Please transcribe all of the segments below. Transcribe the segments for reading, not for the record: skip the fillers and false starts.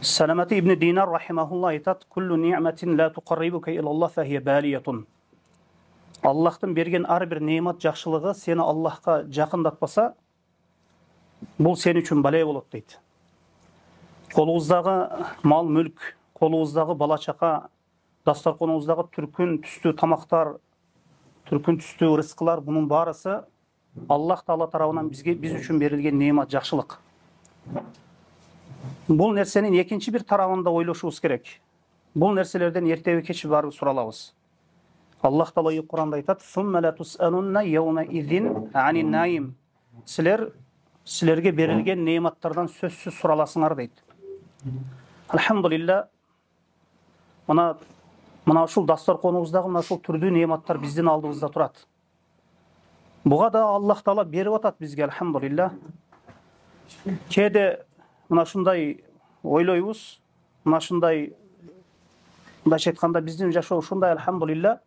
Salamati ibn Dinar rahimahullah aytат: "Kullu ni'matin la tuqarribuka ilallah fa hiya baliyatun." Аллахтың берген әрбір немат жақшылығы сені Аллахқа жақындатпаса, бұл сен үшін бәле болады дейді. Қолыңыздағы мал мүлк, қолыңыздағы бала шақа, дастарханыңыздағы түркін түсті тамақтар, түркін түсті рызқылар, бұның барысы Аллах Тағала тарапынан біз үшін берілген немат жақшылық. Бұл нәрсенің екінші бір тарауында ойлашуымыз керек. Бұл нәрселерден ертеге кеш барып сұралабыз. Аллах Тағала Құранда айтады: "Сумма ла тусалунна яума изин анин наим." Сілерге берілген нематтардан сөзсіз сұраласыңар дейді. Алхамдулилля, мына ушул дастарханыңыздағы мына ушул түрді нематтар біздің алдымызда тұрады. Бұға да Аллах Тағала беріп атат бізге, алхамдулилля. Кейде мына шундай ойлойбуз, мына шундай айтқанда біздің жашоо ушундай, алхамдулилля.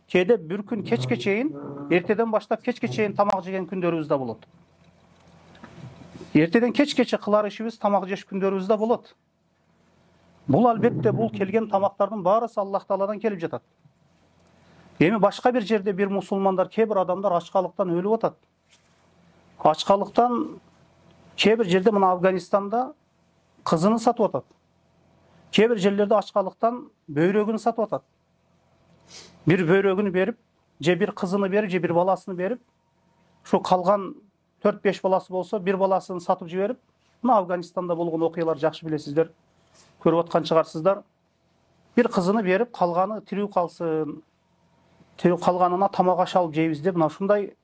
Кейде бір күн кечке чейин, ертеден баштап кечке чейин тамақ жеген күндөрүбүз да болот. Ертеден кечкече кылар ишибиз, тамақ жеш күндөрүбүз да болот. Бұл албетте бұл келген тамақтардың барысы Аллах Тағаладан келіп жатат. Эми башка бир жерде бир мусулмандар, кейбір адамдар ачкалыктан өлүп атат. Ачкалыктан кейбір жерде мына Афганистанда кызын сатып атат. Кейбір жерлерде ачкалыктан бөйрөгүн сатып атат. Bir böreğini berip, же bir kızını berip, же bir balasını berip, şu kalgan 4-5 balası bolsa, bir balasını satıp жиберип, mына Afganistan'da болгон окуялар жакшы билесиздер, көрүп аткан чыгарсыздар. Bir kızını berip, kalganı тирүү калсын, тирүү калганына тамак аш алып жейбиз деп, мына ушундай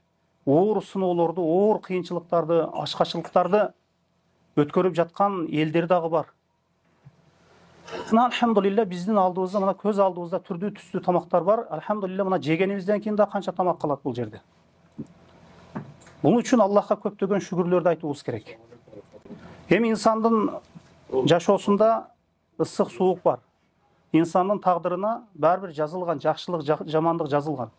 оор сыноолорду, оор кыйынчылыктарды, ачкачылыктарды өткөрүп жаткан элдер дагы бар. Мына алхамдулилля биздин алдыбызда, мына көз алдыбызда түрдүү түстүү тамактар бар. Алхамдулилля, мына жегенибизден кийин да канча тамак калат бул жерде. Бунун үчүн Аллахка көптөгөн шүгүрлөрдү айтуубуз керек. Эми инсандын жашоосунда ысык суук бар. Инсандын тагдырына баары бир жазылган, жакшылык, жамандык жазылган.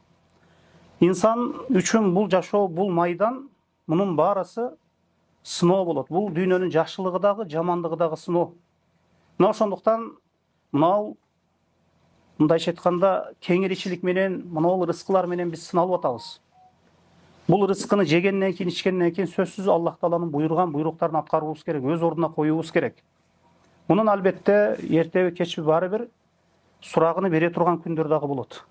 Инсан үчүн бул жашоо, бул майдан, мунун баарысы сыноо болот. Бул дүйнөнүн жакшылыгы дагы, жамандыгы дагы сыноо. Мына ошондуктан мындайча айтканда кеңиричилик менен, мына рызкылар менен биз сыналып атабыз. Бул рызкыны жегенден кийин, ичкенден кийин сөзсүз Аллах Тааланын буйруган буйруктарын аткарыбыз керек, өз ордуна коюубуз керек. Мунун албетте эртеби кечби баары бир сурагын бере турган күндөр дагы болот.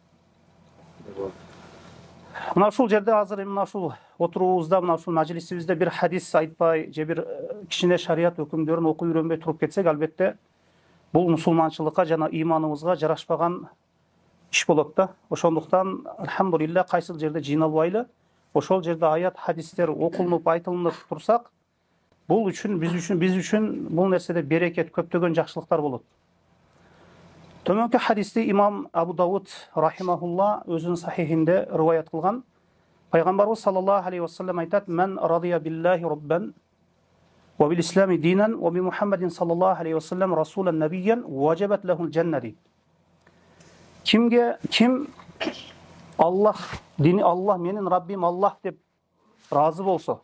Мына ушул жерде азыр мына ушул отуруубузда, мына ушул мажлисибизде бир хадис айтпай, же бир кичине шарият өкүмдөрүн окуп үйрөнбөй туруп кетсек, албетте бул мусулманчылыкка жана иманыбызга жарашпаган иш болот да. Ошондуктан алхамдулилля кайсыл жерде жыйналбайлы, ошол жерде аят, хадистер окулунуп, айтылынып турсак, бул үчүн биз үчүн бул нерседе берекет, көптөгөн жакшылыктар болот. Төмөнкү хадисти имам Абу Дауд рахимахулла өзүнүн сахихинде риваят кылган. Пайгамбарыбыз саллаллаху алейхи ва саллям айтат: "Мен радия биллахи раббан ва бил ислами динан ва би Мухаммадин саллаллаху алейхи ва саллям расулан набиян ваджабат лахул жанна" дейт. Ким Аллах менин Раббим Аллах деп разы болсо,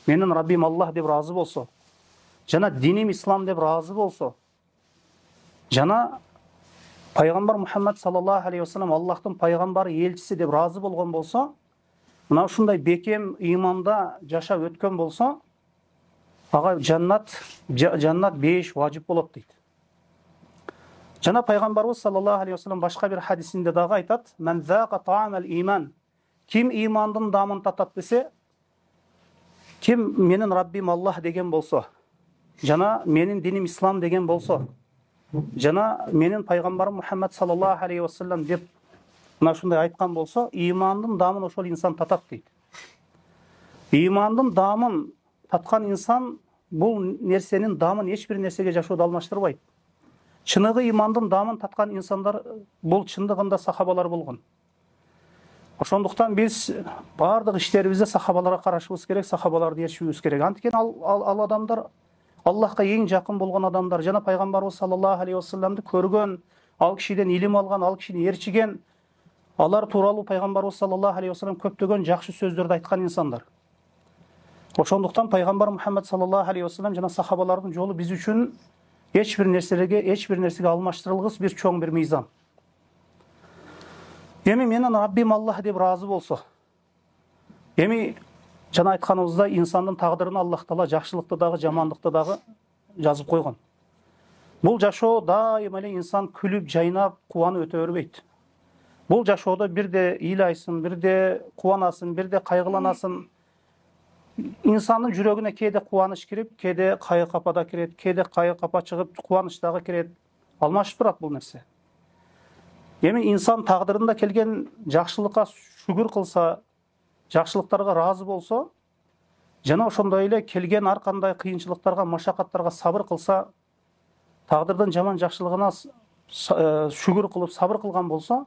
менин Раббим Аллах деп разы болсо, жана диним ислам деп разы болсо, жана Пайгамбар Мухаммад саллаллаху алейхи ва саллям Аллахтын пайгамбары, элчиси деп разы болгон болсо, мына ушундай бекем иманда жашап өткөн болсо, ага жаннат 5 важип болот дейт. Жана Пайгамбарыбыз саллаллаху алейхи ва саллям башка бир хадисинде дагы айтат: "Мен заqa ta'amal иман." Ким имандын дамын татат десе, ким менин Раббим Аллах деген болсо, жана менин диним ислам деген болсо, жана менин пайгамбарым Мухаммад саллаллаху алейхи ва саллям деп мына ушундай айткан болсо, имандын дамын ошол инсан татат дейт. Имандын дамын таткан инсан бул нерсенин дамын эч бир нерсеге жашоодо алмаштырбайт. Чыныгы имандын дамын таткан инсандар бул чындыгында сахабалар болгон. Ошондуктан биз бардык иштерибизде сахабаларга карашыбыз керек, сахабаларды ээрчибиз керек. Анткени ал адамдар Аллахка эң жакын болгон адамдар, жана Пайгамбарыбыз саллаллаху алейхи ва саллямды көргөн, ал кишиден илим алган, ал кишини ээрчиген, алар тууралуу Пайгамбарыбыз саллаллаху алейхи ва саллям көптөгөн жакшы сөздөрдү айткан инсандар. Ошондуктан пайгамбар Мухаммад саллаллаху алейхи ва саллям жана сахабалардын жолу биз үчүн эч бир нерсеге алмаштырылгыс бир чоң бир мыйзам. Эми менин Раббим Аллах деп разы болсо, эми жана айтканыбыздай инсандын тагдырын Аллах Таала жакшылыкты дагы, жамандыкты дагы жазып койгон. Бул жашоо дайыма эле инсан күлүп, жайнап, кубанып өтө бербейт. Бул жашоодо бирде ыйлайсың, бирде кубанасың, бирде кайгыланасың. İnsanın жүрөгүнө кээде кубаныч кирип, кээде кайгы капада кирет, кээде кайгы капа чыгып, кубаныч дагы кирет. Алмашып турат бул нерсе. Эми инсан тагдырында келген жакшылыкка шүгүр кылса, жакшылыктарга разы болсо, жана ошондой эле келген ар кандай кыйынчылыктарга, машакаттарга сабыр кылса, тагдырдын жаман жакшылыгына шүгүр кылып, сабыр кылган болсо,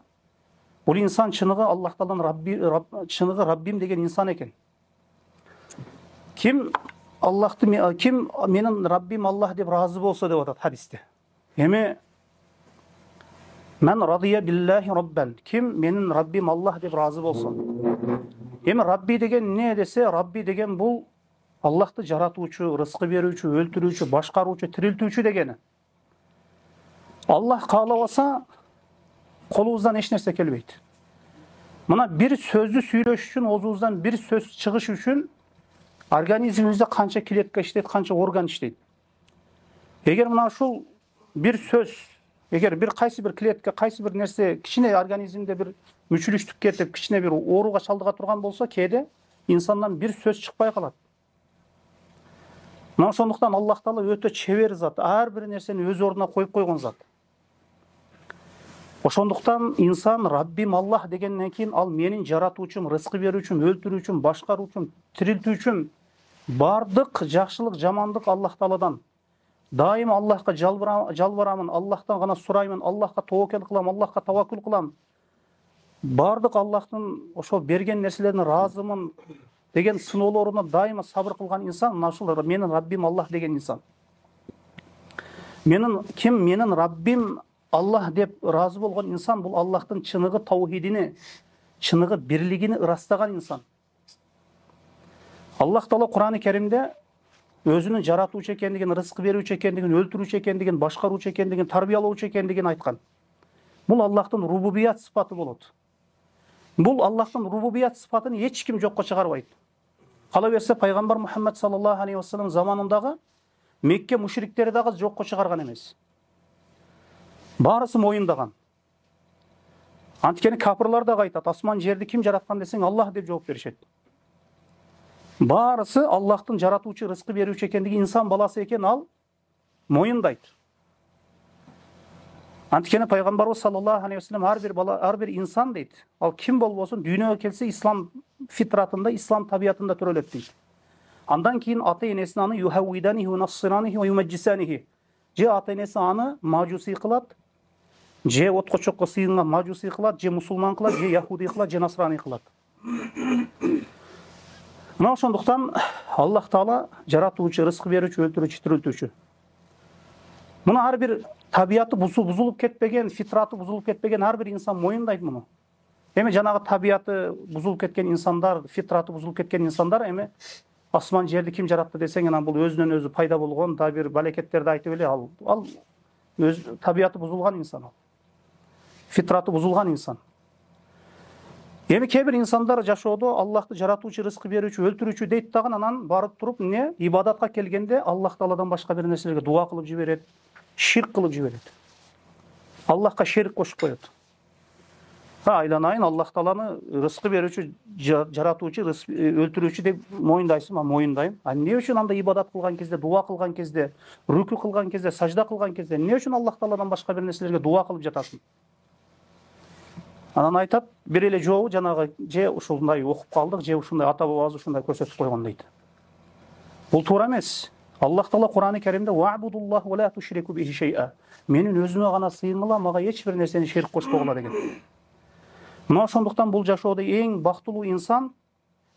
бул инсан чыныгы Аллах Тааланын чыныгы Раббим деген инсан экен. Kim менин Раббим Аллах деп разы болсо деп атат хадисте. Эми мен радия биллахи раббан. Ким менин Раббим Аллах деп разы болсо. Эми Рабби деген эмне десе, Рабби деген бул Аллахты жаратуучу, рызкы берүүчү, өлтүрүүчү, башкаруучу, тирилтүүчү дегени. Аллах каалабаса колубуздан эч нерсе келбейт. Мына бир сөздү сүйлөш үчүн, оозубуздан бир сөз чыгыш үчүн организмибизде канча клетка иштейт, канча орган иштейт. Эгер мына ушул бир сөз, эгер бир кайсы бир клетка, кайсы бир нерсе кичине организмде бир мүчүлүштүк кетип, кичине бир ооруга чалдыга турган болсо, кээде инсандан бир сөз чыкпай калат. Мына ошондуктан Аллах Таала өтө чебер зат, ар бир нерсени өз ордуна коюп койгон зат. Ошондуктан инсан Раббим Аллах дегенден кийин ал менин жаратуучум, рызкы берүүчүм, өлтүрүүчүм, башкаруучум, тирилтүүчүм, бардык жакшылык, жамандык Аллах Тааладан. Дайым Аллахка жалбарамын, Аллахтан гана сураймын, Аллахка тобокел кылам, Аллахка таваккул кылам. Бардык Аллахтын ошол берген нерселерине ыраазымын деген сыноолоруна дайыма сабыр кылган инсан, мына ушул менин Раббим Аллах деген инсан. Менин Раббим Аллах деп разы болгон инсан бул Аллахтын чыныгы таухидини, чыныгы бирлигини ырастаган инсан. Аллах Таала Кур'ан-ы Керимде өзүнүн жаратуучу экендигин, рызкы берүүчү экендигин, өлтүрүүчү экендигин, башкаруучу экендигин, тарбиялоочу экендигин айткан. Бул Аллахтын рубубият сыпаты болот. Бул Аллахтын рубубият сыпатын эч ким жокко чыгарбайт. Кала берсе пайгамбар Мухаммад саллаллаху алейхи вассалам заманындагы Мекке мушриктери дагы жокко чыгарган эмес. Барысы моюндаган. Анткени капырлар да айтат, асман жерди ким жараткан десең, Аллах деп жооп беришет. Барысы Аллахтын жаратуучу, рызкы берүүчү экендиги, инсан баласы экен ал моюндайт. Анткени пайгамбарыбыз саллаллаху алейхи вассалам ар бир инсан дейт. Ал ким болбосун дүйнөгө келсе ислам фитратында, ислам табиятында төрөлөт дейт. Андан кийин ата энеси аны юхавиданихи ва нассиранихи ва юмаджисанихи. Же ата энеси аны мажуси кылат, же отко чокко сыйынган мажуси кылат, же мусулман кылат, же яхуди кылат, же насрани кылат. Мына ошондуктан Аллах Таала жаратуучу, рызкы берүүчү, өлтүрүүчү, тирилтүүчү. Муну ар бир табияты бузулуп кетпеген, фитраты бузулуп кетпеген ар бир инсан моюндайт муну. Эми жанагы табияты бузулуп кеткен инсандар, фитраты бузулуп кеткен инсандар эми асман жерди ким жаратты десең, анан бул өзүнөн өзү пайда болгон да бир балекеттерди айтып эле ал өз табияты бузулган инсан ал. Фитраты бузулган инсан. Эми кээ бир инсандар жашоодо Аллахты жаратуучу, рызкы берүүчү, өлтүрүүчү дейт дагы, анан барып туруп эмне ибадатка келгенде Аллах Тааладан башка бир нерселерге дуа кылып жиберет, ширк кылып жиберет. Аллахка шерик кошуп коет. Айланайын Аллах Тааланы рызкы берүүчү, жаратуучу, өлтүрүүчү деп моюндайсың, моюндайм. А эмне үчүн анда ибадат кылган кезде, дуа кылган кезде, рүкү кылган кезде, сажда кылган кезде эмне үчүн Аллах Тааладан башка бир нерселерге дуа кылып жатасың? Анан айтат, бир эле жообу жанагы же ушундай окуп калдык, же ушундай ата бабабыз ушундай көрсөтүп койгон дейт. Бул туура эмес. Аллах Таала Кур'ан-ы Керимде вa'budullah ва ла тушрику бихи шей'a. Менин өзүмө гана сыйынгыла, мага эч бир нерсени шерик кошпогула деген. Мына ошондуктан бул жашоодо эң бактылуу инсан,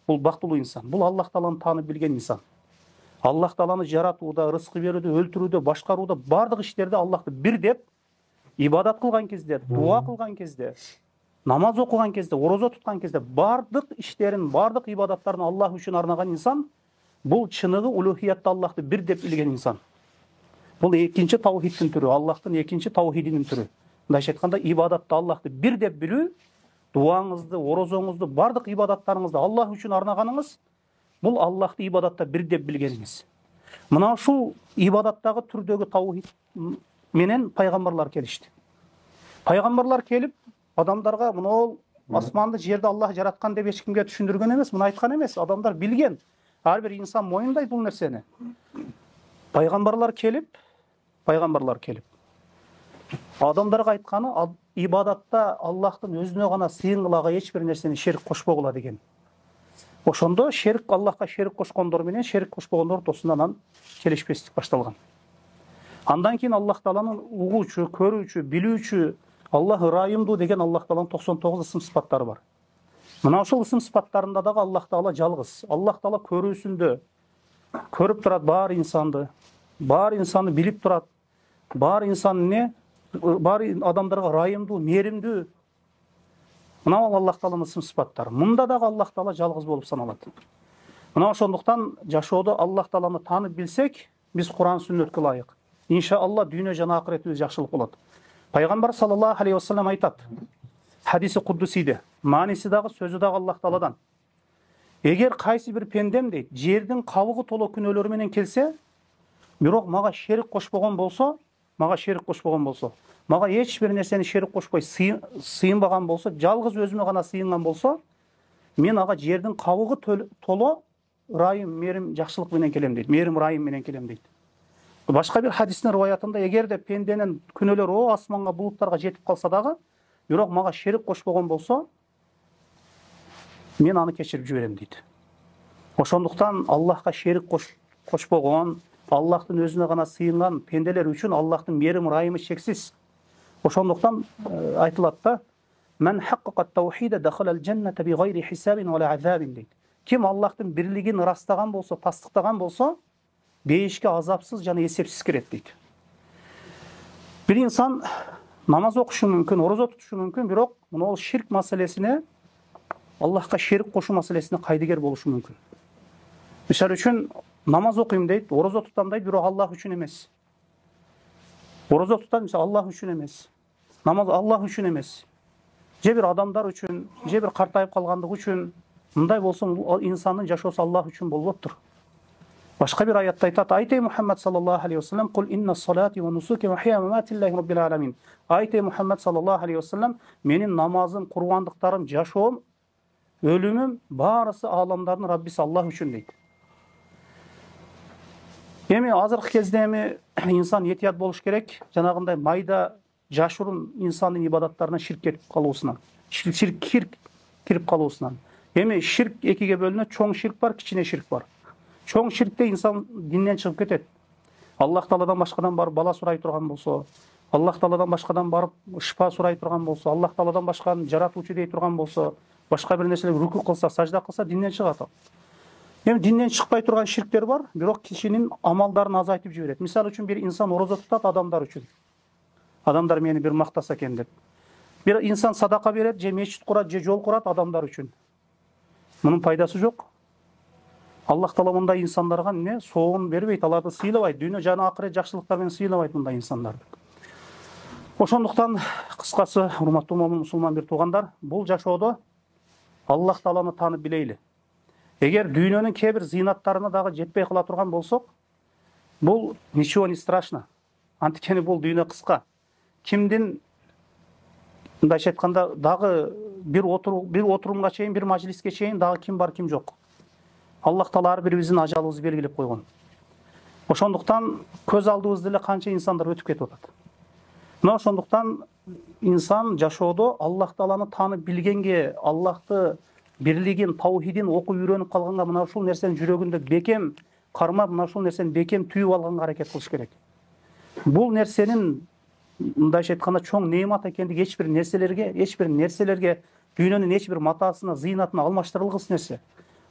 бул Аллах Тааланы таанып билген инсан. Аллах Тааланы жаратууда, рызкы берүүдө, өлтүрүүдө, башкарууда бардык иштерде Аллахты бир деп ибадат кылган кезде, дуа кылган кезде, намаз окуган кезде, орозо туткан кезде бардык иштерин, бардык ибадаттарын Аллах үчүн арнаган инсан бул чыныгы улухиятты Аллахты бир деп билген инсан. Бұл екінші таухидтің түрі, Аллахтың екінші таухидінің түрі. Мындайша айтқанда, ибадатты Аллахты бір деп білу, дуаңызды, оразаңызды, бардық ибадаттарыңызды Аллах үшін арнағаныңыз, бұл Аллахты ибадатта бір деп білгеніңіз. Мына ушул ибадаттағы түрдегі таухид менен пайғамбарлар келишти. Пайғамбарлар келіп, адамдарға мынау асманды, жерді Аллах жаратқан деп ешкімге түшіндірген емес, мұны айтқан емес. Адамдар білген. Әрбір инсан мойындайды бұл нәрсені. Пайғамбарлар келіп, адамдарға айтқаны, ибадатта Аллахтың өзіне ғана сыйынғылаға ешбір нәрсені шерік қошпоғыла деген. Ошондо шерік, Аллахқа шерік қошқондор менен шерік қошпоғондор тосунан келишпестик башталган. Андан кейін Аллах Тааланын угуучу, көрүүчү, билүүчү, Аллах райымду деген Аллах Тааланын 99 ысым сыпаттары бар. Мына ошол ысым сыпаттарында дагы Аллах Таала жалгыз. Аллах Таала көрүүсүндө көрүп турат бар инсанды билип турат. Бар инсан бар адамдарга райымдуу, мээримдүү. Мына Аллах Тааланын ысым сыпаттары. Мында дагы Аллах Таала жалгыз болуп саналат. Мына ошондуктан жашоодо Аллах Тааланы таанып билсек, биз Кур'ан сүннөткө ылайык. Иншалла дүйнө жана акыретибиз жакшылык болот. Пайгамбар саллаллаху алейхи вассалам айтат. Хадиси куддусиде, мааниси дагы сөзү дагы Аллах Тааладан. Эгер кайсы бир пендем дейт, жердин кабыгы толо күнөөлөр менен келсе, бирок мага шерик кошпогон болсо, мага эч бир нерсени шерик кошпой сыйынбаган болсо, жалгыз өзүмө гана сыйынган болсо, мен ага жердин кабыгы толо райым, мээрим, жакшылык менен келем дейт. Мээрим, райым менен келем дейт. Башка бир хадистин риваятында, эгерде пенденин күнөөлөрү асманга, булуттарга жетип калса дагы, бирок мага шерик кошпогон болсо, мен аны кечирип жиберем дейт. Ошондуктан Аллахка шерик кошпогон, Аллахтын өзүнө гана сыйынган пенделер үчүн Аллахтын мээрим, райымы чексиз. Ошондуктан айтылат да, "Мен хаккака таухида дахалал джанната бигайри хисабин ва азабин" дейт. Ким Аллахтын бирлигин ырастаган болсо, тастыктаган болсо, бейишке азапсыз жана эсепсиз кирет дейт. Бир инсан намаз окушу мүмкүн, ораза тутушу мүмкүн, бирок мына ширк маселесине, Аллахка шерик кошуу маселесине кайдыгер болушу мүмкүн. Мисал үчүн намаз окуйм дейт, ораза тутам дейт, бирок Аллах үчүн эмес. Ораза тутам, мисал Аллах үчүн эмес. Намаз Аллах үчүн эмес. Же бир адамдар үчүн, же бир картайып калгандык үчүн, мындай болсо инсандын жашоосу Аллах үчүн болбоптур. Башка бир аятта айтат, "Айтай Мухаммад саллаллаху алейхи вассалам, "Кул инна салати ва нусуки ва хия мамати лиллахи раббил аламин." Айтай Мухаммад саллаллаху алейхи вассалам, "Менин намазым, курбандыктарым, жашоом, өлүмүм баарысы аламдардын Раббиси Аллах үчүн" дейт. Эми азыркы кезде инсан этият болуш керек, жанагындай майда жашырын инсандын ибадаттарына ширк кирип калуусунан. Ширк кирип калуусунан. Эми ширк экиге бөлүнөт, чоң ширк бар, кичине ширк бар. Чоң ширкте инсан динден чыгып кетет. Аллах Тааладан башкадан барып бала сурай турган болсо, Аллах Тааладан башкадан барып шифа сурай турган болсо, Аллах Тааладан башканы жаратуучу дей турган болсо, башка бир нерселерге руку кылса, сажда кылса, динден чыгат. Эми динден чыкпай турган ширктер бар, бирок кишинин амалдарын азайтып жиберет. Мисалы үчүн бир инсан ораза тутат адамдар үчүн. Адамдар мени бир мактаса экен деп. Бир инсан садака берет, же мечит курат, же жол курат адамдар үчүн. Мунун пайдасы жок. Аллах Таала мындай инсандарга эмне соогун бербейт, аларды сыйлабайт, дүйнө жана акырет жакшылыктар менен сыйлабайт мындай инсандарды. Ошондуктан кыскасы, урматтуу мусулман бир туугандар, бул жашоодо Аллах Тааланы таанып билейли. Эгер дүйнөнүн кээ бир зыйнаттарына дагы жетпей кала турган болсок, бул ничего не страшно. Анткени бул дүйнө кыска. Кимдин мындайча айтканда дагы бир отурумга чейин, бир мажлиске чейин дагы ким бар, ким жок. Аллах Таала ар бирибиздин ажалыбызды белгилеп койгон. Ошондуктан көз алдыбызда эле канча инсандар өтүп кетип атат. Мына ошондуктан инсан жашоодо Аллах Тааланы таанып билгенге, Аллахты бирлигин, таухидин окуп үйрөнүп калганга, мына ушул нерсени жүрөгүндө бекем кармап, мына ушул нерсени бекем түйүп алганга аракет кылыш керек. Бул нерсенин мындайча айтканда чоң неымат экендиги эч бир нерселерге дүйнөнүн эч бир матасына, зыйнатына алмаштырылгыс нерсе.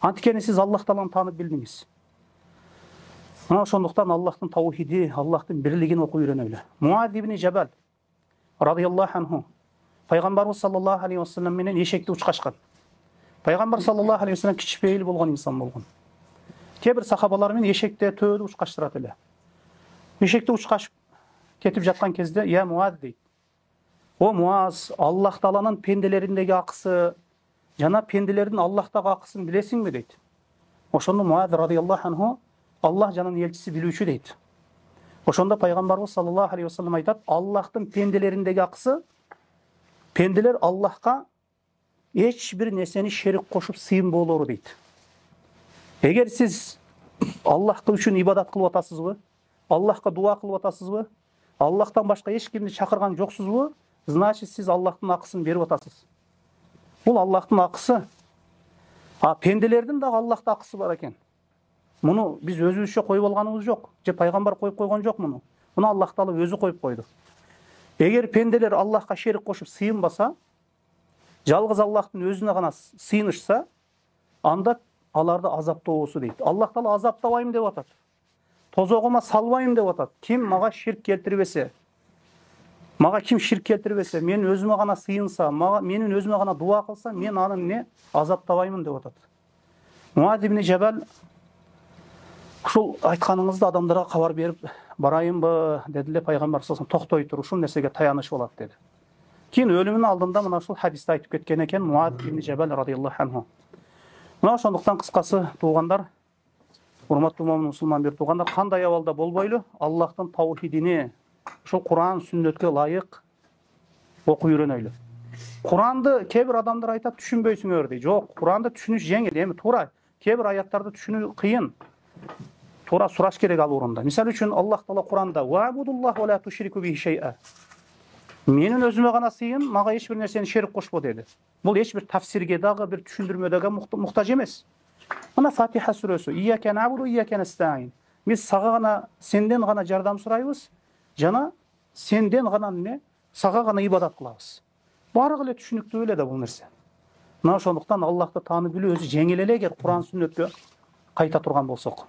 Анткени сиз Аллах Тааланы таанып билдиңиз. Мына ошондуктан Аллахтын таухиди, Аллахтын бирлигин окуп үйрөнөлү. Муаз ибн Жабал радийаллаху анху пайгамбарыбыз саллаллаху алейхи вассалам менен эшекте учкашкан. Пайгамбар саллаллаху алейхи вассалам кичпейил болгон инсан болгон. Кээ бир сахабалар менен эшекте төөдө учкаштырат эле. Мешекте учкашып кетип жаткан кезде, "Я Муаз" дейт. "О Муаз, Аллах Тааланын пенделериндеги акысы жана пенделердин Аллахтагы акысын билесиңби?" дейт. Ошондо Муаз радыйаллаху анху Аллах жанын элчиси билүүчү дейт. Ошондо пайгамбарыбыз саллаллаху алейхи вассалам айтат, Аллахтын пенделериндеги акысы, пенделер Аллахка эч бир нерсени шерик кошуп сыйынбоолору дейт. Эгер сиз Аллахка үчүн ибадат кылып атасызбы? Аллахка дуа кылып атасызбы? Аллахтан башка эч кимди чакырган жоксузбу? Значит, сиз Аллахтын акысын берип атасыз. Бул Аллахтын акысы. А пенделердин дагы Аллахта акысы бар экен. Муну биз өзүбүзчө коюп алганыбыз жок. Же пайгамбар коюп койгон жок муну. Муну Аллах Таала өзү коюп койду. Эгер пенделер Аллахка шерик кошуп сыйынбаса, жалгыз Аллахтын өзүнө гана сыйынышса, анда аларды азаптоосу дейт. Аллах Таала азаптабайм деп атат. Тозогума салбайм деп атат. Ким мага ширк келтирбесе, мага ким ширк келтирбесе, мен өзүмө гана сыйынса, менин өзүмө гана дуа кылса, мен анын не азаптабаймын деп атат. Муаз ибн Жабал ушул айтканыңызды адамдарга кабар берип барайынбы деди эле, пайгамбар саллаллаху алейхи вассалам токтой тур, ушул нерсеге таяныш болот деди. Кийин өлүмүнүн алдында мына ушул хадисти айтып кеткен экен Муаз ибн Жабал радыйаллаху анху. Мына ошондуктан кыскасы туугандар, урматтуу момун мусулман бир туугандар, кандай абалда болбойлу Аллахтын таухидини, ушул Куран, сүннөткө ылайык окуп үйрөнөйлү. Куранды кээ бир адамдар айтат түшүнбөйсүңөр дейт. Жок, Куранды түшүнүш жеңил, эми туура. Кээ бир аяттарды түшүнүү кыйын. Туура сураш керек ал урунда. Мисалы үчүн Аллах Таала Куранда "Ва'будуллах ва ла тушрику бихи шай'a". Менин өзүмө гана сыйын, мага эч бир нерсени шерик кошпо деди. Бул эч бир тафсирге дагы, бир түшүндүрмөдөгө муктаж эмес. Мына Фатиха сүрөсү "Ияка набуду ияка настаин". Биз сага гана, сенден гана жардам сурайбыз, жана сенден гана эмне? Сага гана ибадат кылабыз. Бардыгы эле түшүнүктүү эле да бул нерсе. Мына ошондуктан Аллахты таанып билүү өзү жеңил эле эгер Куран, сүннөткө кайта турган болсок.